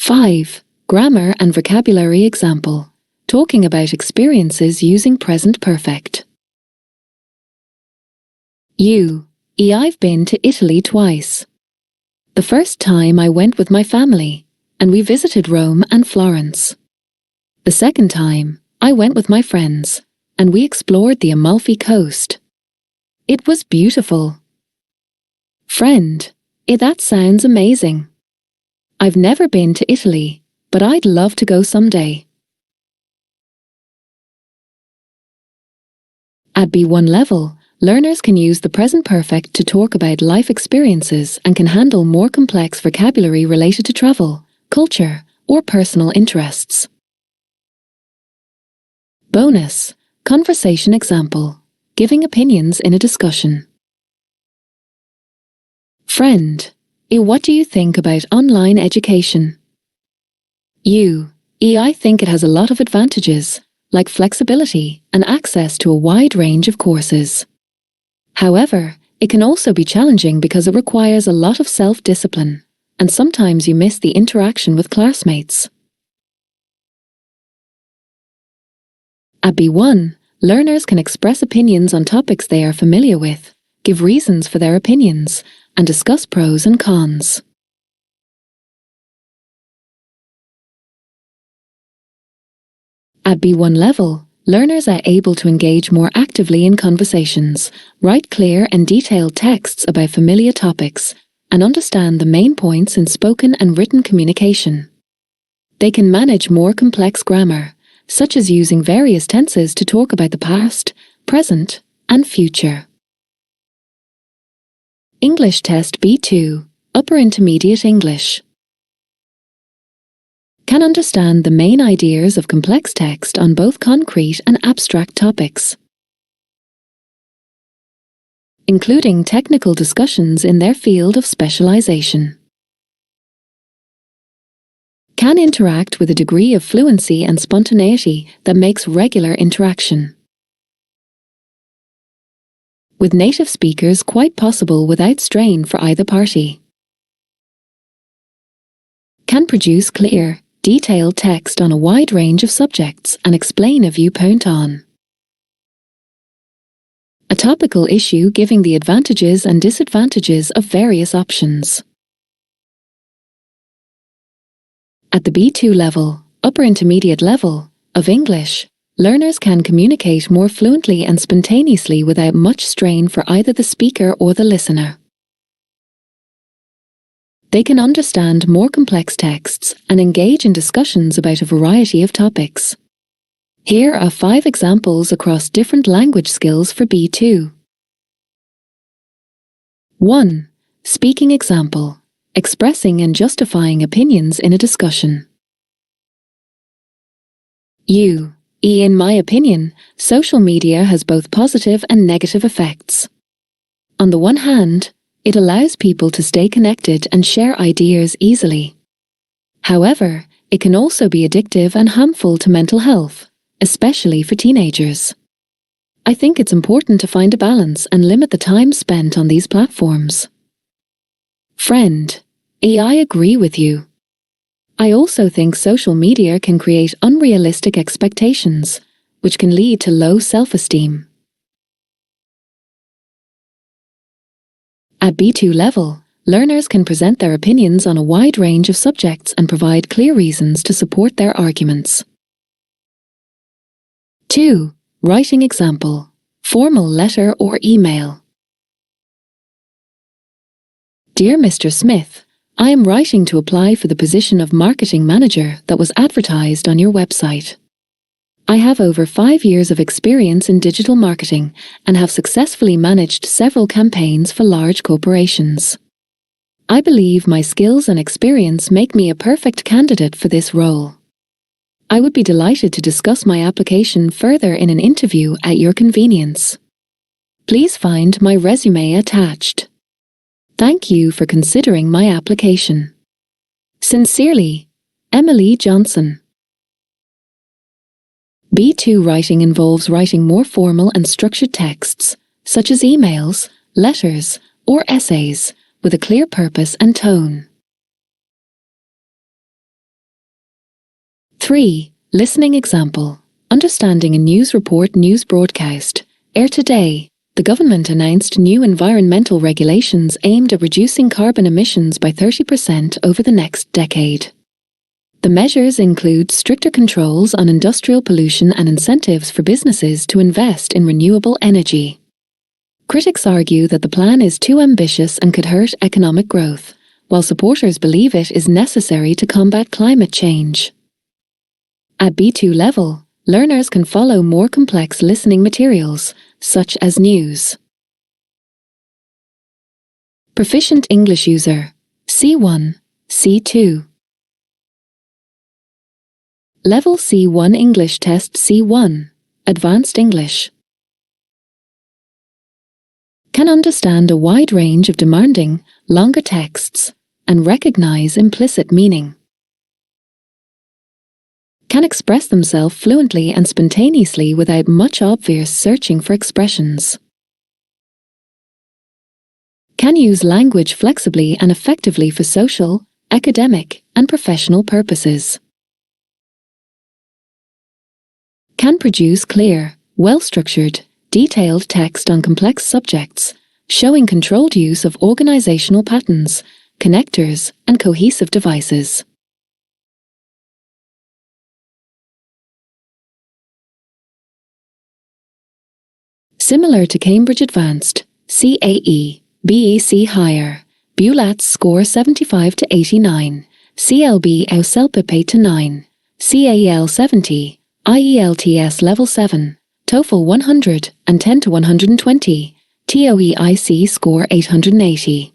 5. Grammar and vocabulary example. Talking about experiences using present perfect. I've been to Italy twice. The first time I went with my family, and we visited Rome and Florence. The second time, I went with my friends, and we explored the Amalfi Coast. It was beautiful. Friend, that sounds amazing. I've never been to Italy, but I'd love to go someday. At B1 level, learners can use the present perfect to talk about life experiences and can handle more complex vocabulary related to travel, culture, or personal interests. Bonus: conversation example. Giving opinions in a discussion. Friend, what do you think about online education? I think it has a lot of advantages, like flexibility and access to a wide range of courses. However, it can also be challenging because it requires a lot of self-discipline, and sometimes you miss the interaction with classmates. At B1, learners can express opinions on topics they are familiar with, give reasons for their opinions, and discuss pros and cons. At B1 level, learners are able to engage more actively in conversations, write clear and detailed texts about familiar topics, and understand the main points in spoken and written communication. They can manage more complex grammar, such as using various tenses to talk about the past, present, and future. English Test B2, Upper Intermediate English. Can understand the main ideas of complex text on both concrete and abstract topics, including technical discussions in their field of specialization. Can interact with a degree of fluency and spontaneity that makes regular interaction with native speakers quite possible without strain for either party. Can produce clear, detailed text on a wide range of subjects and explain a viewpoint on a topical issue, giving the advantages and disadvantages of various options. At the B2 level, upper intermediate level, of English, learners can communicate more fluently and spontaneously without much strain for either the speaker or the listener. They can understand more complex texts and engage in discussions about a variety of topics. Here are 5 examples across different language skills for B2. 1. Speaking example. Expressing and justifying opinions in a discussion. In my opinion, social media has both positive and negative effects. On the one hand, it allows people to stay connected and share ideas easily. However, it can also be addictive and harmful to mental health, especially for teenagers. I think it's important to find a balance and limit the time spent on these platforms. Friend, I agree with you. I also think social media can create unrealistic expectations, which can lead to low self-esteem. At B2 level, learners can present their opinions on a wide range of subjects and provide clear reasons to support their arguments. 2. Writing example. Formal letter or email. Dear Mr. Smith, I am writing to apply for the position of marketing manager that was advertised on your website. I have over 5 years of experience in digital marketing and have successfully managed several campaigns for large corporations. I believe my skills and experience make me a perfect candidate for this role. I would be delighted to discuss my application further in an interview at your convenience. Please find my resume attached. Thank you for considering my application. Sincerely, Emily Johnson. B2 writing involves writing more formal and structured texts, such as emails, letters, or essays, with a clear purpose and tone. 3. Listening example. Understanding a news report news broadcast. Air today. The government announced new environmental regulations aimed at reducing carbon emissions by 30% over the next decade. The measures include stricter controls on industrial pollution and incentives for businesses to invest in renewable energy. Critics argue that the plan is too ambitious and could hurt economic growth, while supporters believe it is necessary to combat climate change. At B2 level, learners can follow more complex listening materials, such as news. Proficient English user, C1, C2. Level C1 English Test C1, Advanced English. Can understand a wide range of demanding, longer texts, and recognize implicit meaning. Can express themselves fluently and spontaneously without much obvious searching for expressions. Can use language flexibly and effectively for social, academic, and professional purposes. Can produce clear, well-structured, detailed text on complex subjects, showing controlled use of organizational patterns, connectors, and cohesive devices. Similar to Cambridge Advanced, CAE, BEC Higher, BULAT's score 75 to 89, CLB AUSELPIP 8 to 9, CAEL 70, IELTS Level 7, TOEFL 100 and 10 to 120, TOEIC score 880.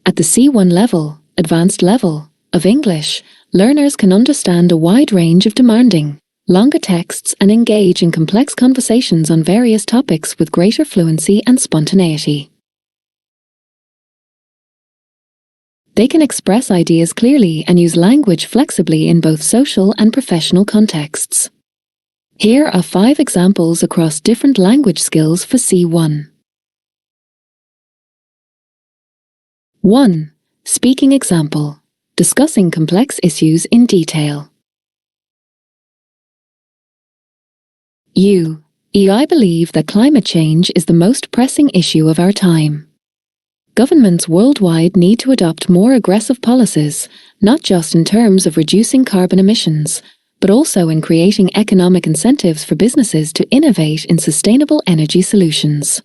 At the C1 level, advanced level, of English, learners can understand a wide range of demanding, longer texts and engage in complex conversations on various topics with greater fluency and spontaneity. They can express ideas clearly and use language flexibly in both social and professional contexts. Here are 5 examples across different language skills for C1. 1. Speaking example. Discussing complex issues in detail. I believe that climate change is the most pressing issue of our time. Governments worldwide need to adopt more aggressive policies, not just in terms of reducing carbon emissions, but also in creating economic incentives for businesses to innovate in sustainable energy solutions.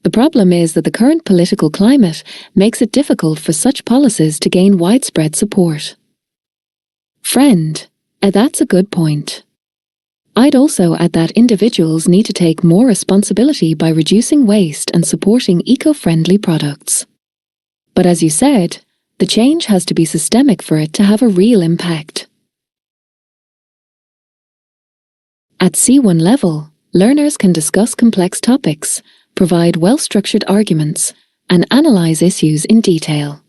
The problem is that the current political climate makes it difficult for such policies to gain widespread support. Friend, that's a good point. I'd also add that individuals need to take more responsibility by reducing waste and supporting eco-friendly products. But as you said, the change has to be systemic for it to have a real impact. At C1 level, learners can discuss complex topics, provide well-structured arguments, and analyze issues in detail.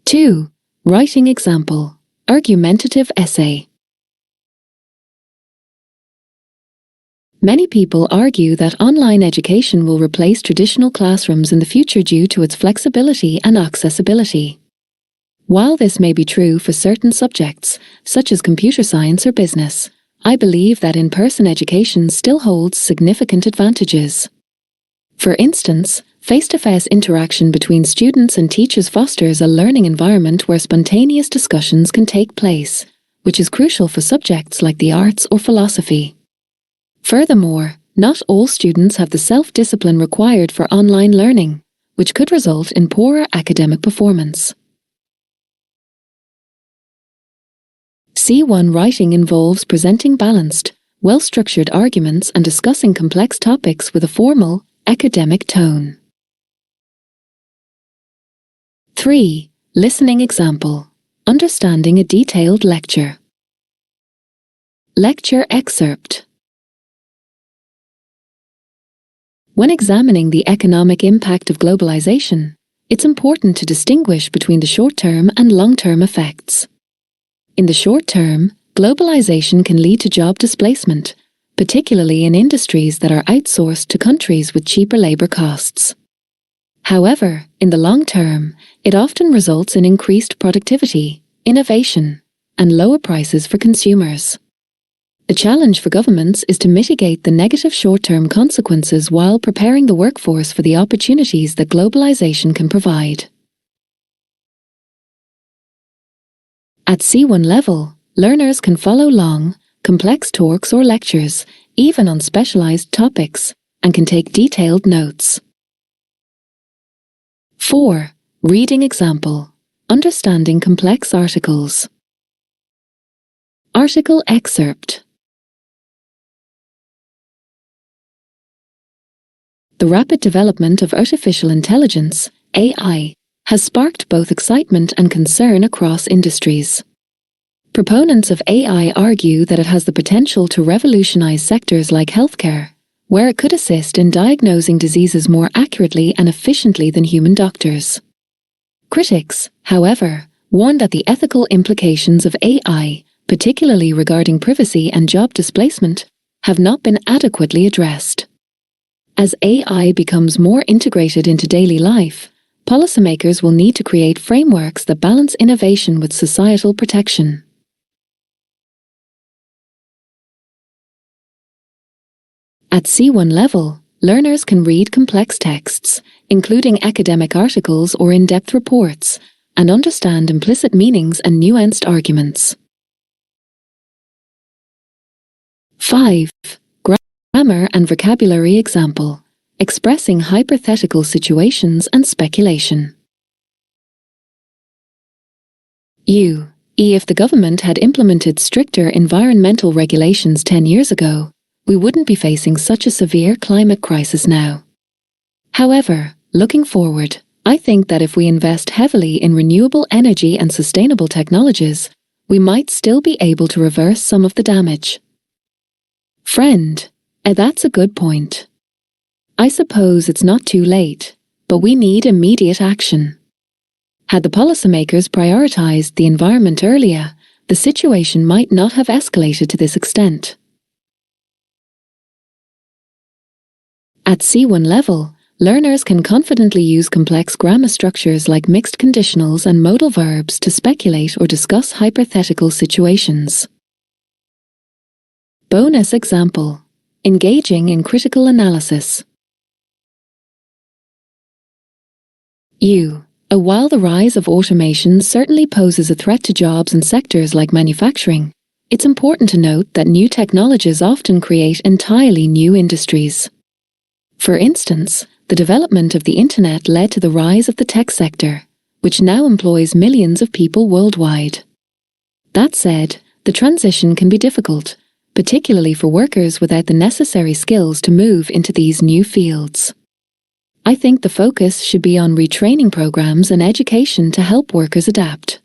2. Writing example. Argumentative essay. Many people argue that online education will replace traditional classrooms in the future due to its flexibility and accessibility. While this may be true for certain subjects, such as computer science or business, I believe that in-person education still holds significant advantages. For instance, face-to-face interaction between students and teachers fosters a learning environment where spontaneous discussions can take place, which is crucial for subjects like the arts or philosophy. Furthermore, not all students have the self-discipline required for online learning, which could result in poorer academic performance. C1 writing involves presenting balanced, well-structured arguments and discussing complex topics with a formal, academic tone. 3. Listening example. Understanding a detailed lecture. Lecture excerpt. When examining the economic impact of globalization, it's important to distinguish between the short-term and long-term effects. In the short term, globalization can lead to job displacement, particularly in industries that are outsourced to countries with cheaper labor costs. However, in the long term, it often results in increased productivity, innovation, and lower prices for consumers. The challenge for governments is to mitigate the negative short-term consequences while preparing the workforce for the opportunities that globalization can provide. At C1 level, learners can follow long, complex talks or lectures, even on specialized topics, and can take detailed notes. 4. Reading example. Understanding complex articles. Article excerpt. The rapid development of artificial intelligence, AI, has sparked both excitement and concern across industries. Proponents of AI argue that it has the potential to revolutionize sectors like healthcare, where it could assist in diagnosing diseases more accurately and efficiently than human doctors. Critics, however, warn that the ethical implications of AI, particularly regarding privacy and job displacement, have not been adequately addressed. As AI becomes more integrated into daily life, policymakers will need to create frameworks that balance innovation with societal protection. At C1 level, learners can read complex texts, including academic articles or in-depth reports, and understand implicit meanings and nuanced arguments. 5. Grammar and vocabulary example. Expressing hypothetical situations and speculation. If the government had implemented stricter environmental regulations 10 years ago, we wouldn't be facing such a severe climate crisis now. However, looking forward, I think that if we invest heavily in renewable energy and sustainable technologies, we might still be able to reverse some of the damage. Friend, that's a good point. I suppose it's not too late, but we need immediate action. Had the policymakers prioritized the environment earlier, the situation might not have escalated to this extent. At C1 level, learners can confidently use complex grammar structures like mixed conditionals and modal verbs to speculate or discuss hypothetical situations. Bonus example. Engaging in critical analysis. While the rise of automation certainly poses a threat to jobs in sectors like manufacturing, it's important to note that new technologies often create entirely new industries. For instance, the development of the Internet led to the rise of the tech sector, which now employs millions of people worldwide. That said, the transition can be difficult, particularly for workers without the necessary skills to move into these new fields. I think the focus should be on retraining programs and education to help workers adapt.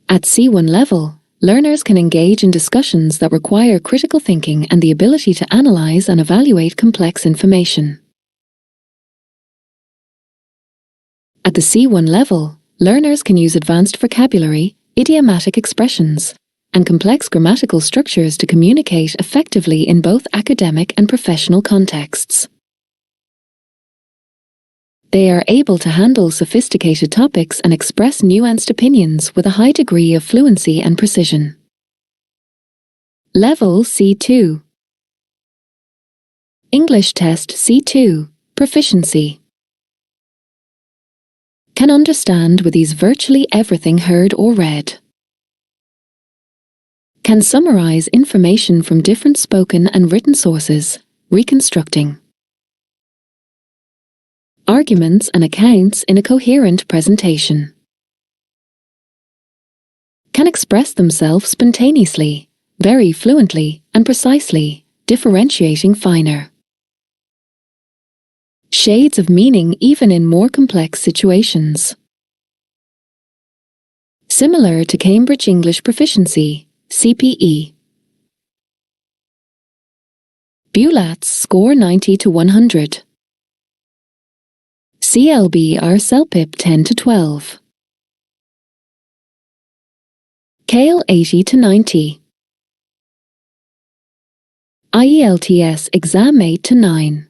At C1 level, learners can engage in discussions that require critical thinking and the ability to analyze and evaluate complex information. At the C1 level, learners can use advanced vocabulary, idiomatic expressions, and complex grammatical structures to communicate effectively in both academic and professional contexts. They are able to handle sophisticated topics and express nuanced opinions with a high degree of fluency and precision. Level C2. English Test C2, Proficiency. Can understand with ease virtually everything heard or read. Can summarize information from different spoken and written sources, reconstructing arguments and accounts in a coherent presentation. Can express themselves spontaneously, very fluently and precisely, differentiating finer shades of meaning even in more complex situations. Similar to Cambridge English Proficiency, CPE. BULAT's score 90 to 100. CLBR CELPIP 10 to 12. CALE 80 to 90. IELTS exam 8 to 9.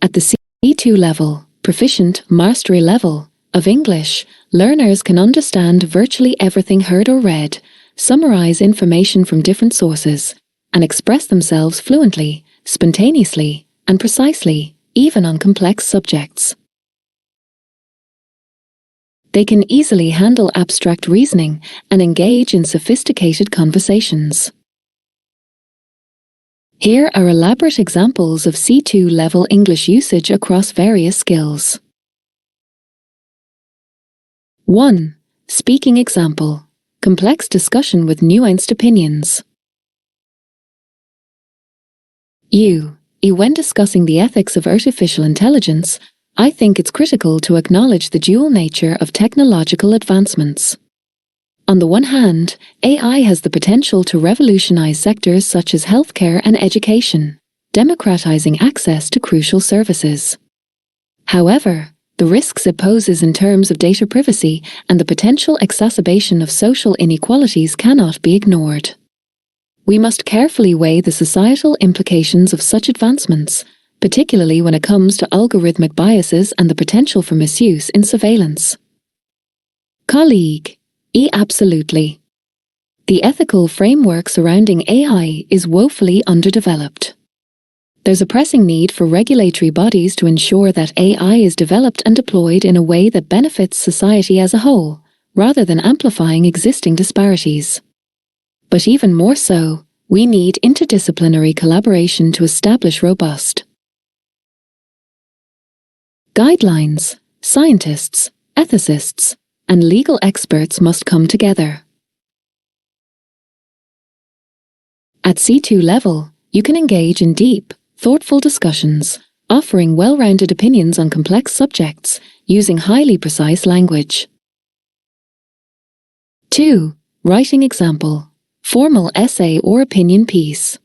At the C2 level, proficient mastery level of English, learners can understand virtually everything heard or read, summarize information from different sources, and express themselves fluently, spontaneously, and precisely, even on complex subjects. They can easily handle abstract reasoning and engage in sophisticated conversations. Here are elaborate examples of C2 level English usage across various skills. 1. Speaking example. Complex discussion with nuanced opinions. When discussing the ethics of artificial intelligence, I think it's critical to acknowledge the dual nature of technological advancements. On the one hand, AI has the potential to revolutionize sectors such as healthcare and education, democratizing access to crucial services. However, the risks it poses in terms of data privacy and the potential exacerbation of social inequalities cannot be ignored. We must carefully weigh the societal implications of such advancements, particularly when it comes to algorithmic biases and the potential for misuse in surveillance. Colleague. Absolutely. The ethical framework surrounding AI is woefully underdeveloped. There's a pressing need for regulatory bodies to ensure that AI is developed and deployed in a way that benefits society as a whole, rather than amplifying existing disparities. But even more so, we need interdisciplinary collaboration to establish robust guidelines. Scientists, ethicists, and legal experts must come together. At C2 level, you can engage in deep, thoughtful discussions, offering well-rounded opinions on complex subjects, using highly precise language. 2. Writing example. Formal essay or opinion piece.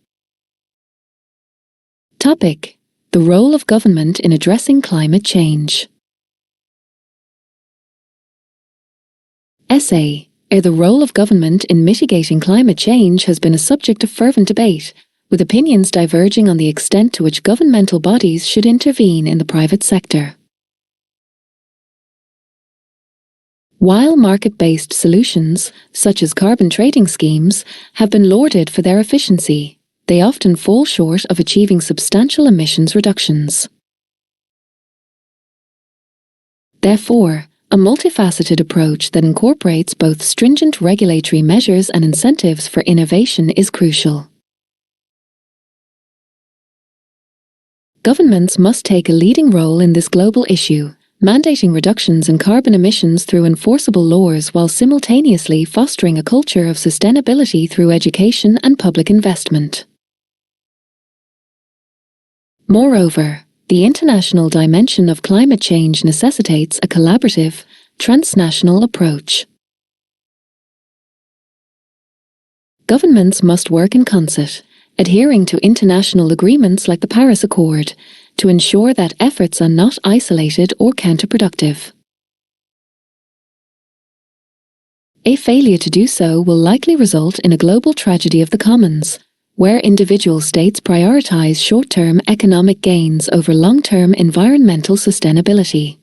Topic: The role of government in addressing climate change. Essay: The role of government in mitigating climate change has been a subject of fervent debate, with opinions diverging on the extent to which governmental bodies should intervene in the private sector. While market-based solutions, such as carbon trading schemes, have been lauded for their efficiency, they often fall short of achieving substantial emissions reductions. Therefore, a multifaceted approach that incorporates both stringent regulatory measures and incentives for innovation is crucial. Governments must take a leading role in this global issue, mandating reductions in carbon emissions through enforceable laws while simultaneously fostering a culture of sustainability through education and public investment. Moreover, the international dimension of climate change necessitates a collaborative, transnational approach. Governments must work in concert, adhering to international agreements like the Paris Accord, to ensure that efforts are not isolated or counterproductive. A failure to do so will likely result in a global tragedy of the commons, where individual states prioritize short-term economic gains over long-term environmental sustainability.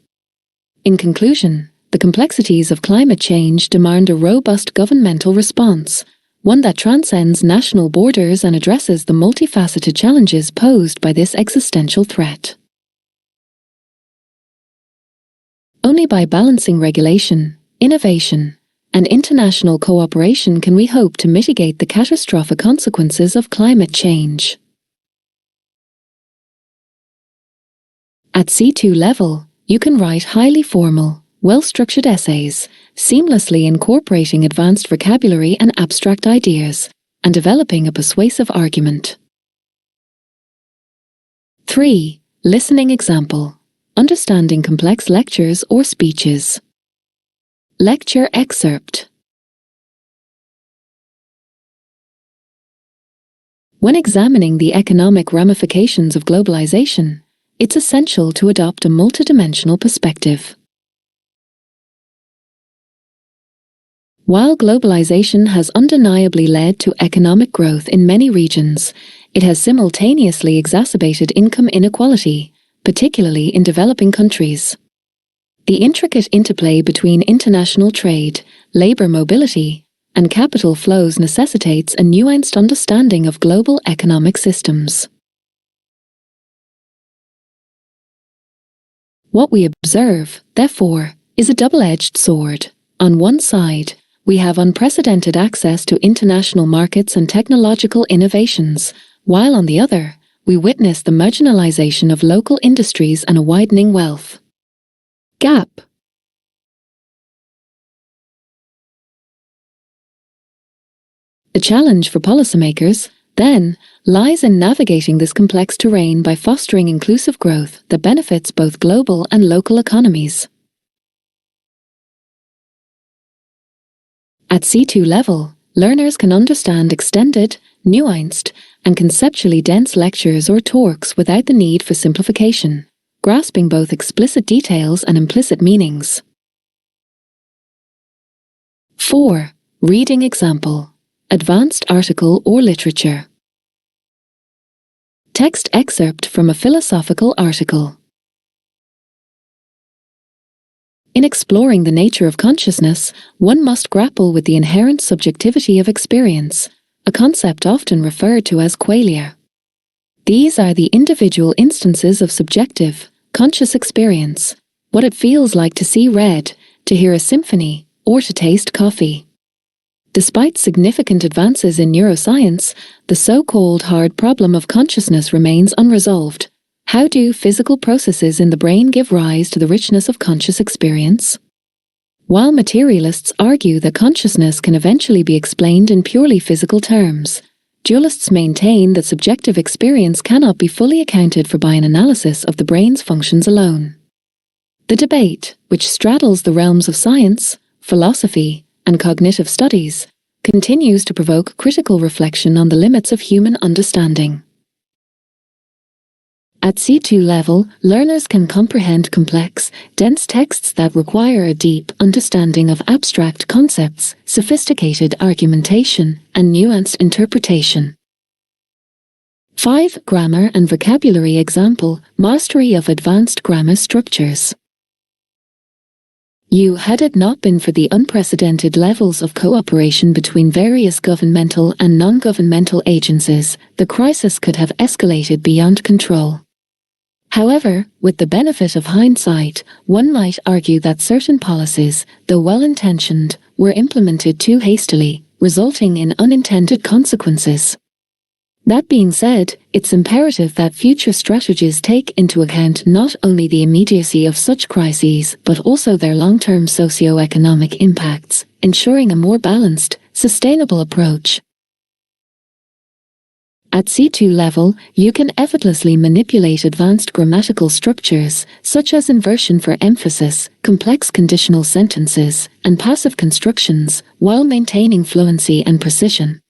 In conclusion, the complexities of climate change demand a robust governmental response, one that transcends national borders and addresses the multifaceted challenges posed by this existential threat. Only by balancing regulation, innovation, and international cooperation can we hope to mitigate the catastrophic consequences of climate change. At C2 level, you can write highly formal, well-structured essays, seamlessly incorporating advanced vocabulary and abstract ideas, and developing a persuasive argument. 3. Listening example. Understanding complex lectures or speeches. Lecture excerpt. When examining the economic ramifications of globalization, it's essential to adopt a multidimensional perspective. While globalization has undeniably led to economic growth in many regions, it has simultaneously exacerbated income inequality, particularly in developing countries. The intricate interplay between international trade, labor mobility, and capital flows necessitates a nuanced understanding of global economic systems. What we observe, therefore, is a double-edged sword. On one side, we have unprecedented access to international markets and technological innovations, while on the other, we witness the marginalization of local industries and a widening wealth gap. The challenge for policymakers, then, lies in navigating this complex terrain by fostering inclusive growth that benefits both global and local economies. At C2 level, learners can understand extended, nuanced, and conceptually dense lectures or talks without the need for simplification, grasping both explicit details and implicit meanings. 4. Reading example. Advanced article or literature. Text excerpt from a philosophical article. In exploring the nature of consciousness, one must grapple with the inherent subjectivity of experience, a concept often referred to as qualia. These are the individual instances of subjective, conscious experience, what it feels like to see red, to hear a symphony, or to taste coffee. Despite significant advances in neuroscience, the so-called hard problem of consciousness remains unresolved. How do physical processes in the brain give rise to the richness of conscious experience? While materialists argue that consciousness can eventually be explained in purely physical terms, dualists maintain that subjective experience cannot be fully accounted for by an analysis of the brain's functions alone. The debate, which straddles the realms of science, philosophy, and cognitive studies, continues to provoke critical reflection on the limits of human understanding. At C2 level, learners can comprehend complex, dense texts that require a deep understanding of abstract concepts, sophisticated argumentation, and nuanced interpretation. 5. Grammar and vocabulary example, mastery of advanced grammar structures. Had it not been for the unprecedented levels of cooperation between various governmental and non-governmental agencies, the crisis could have escalated beyond control. However, with the benefit of hindsight, one might argue that certain policies, though well-intentioned, were implemented too hastily, resulting in unintended consequences. That being said, it's imperative that future strategies take into account not only the immediacy of such crises, but also their long-term socio-economic impacts, ensuring a more balanced, sustainable approach. At C2 level, you can effortlessly manipulate advanced grammatical structures, such as inversion for emphasis, complex conditional sentences, and passive constructions, while maintaining fluency and precision.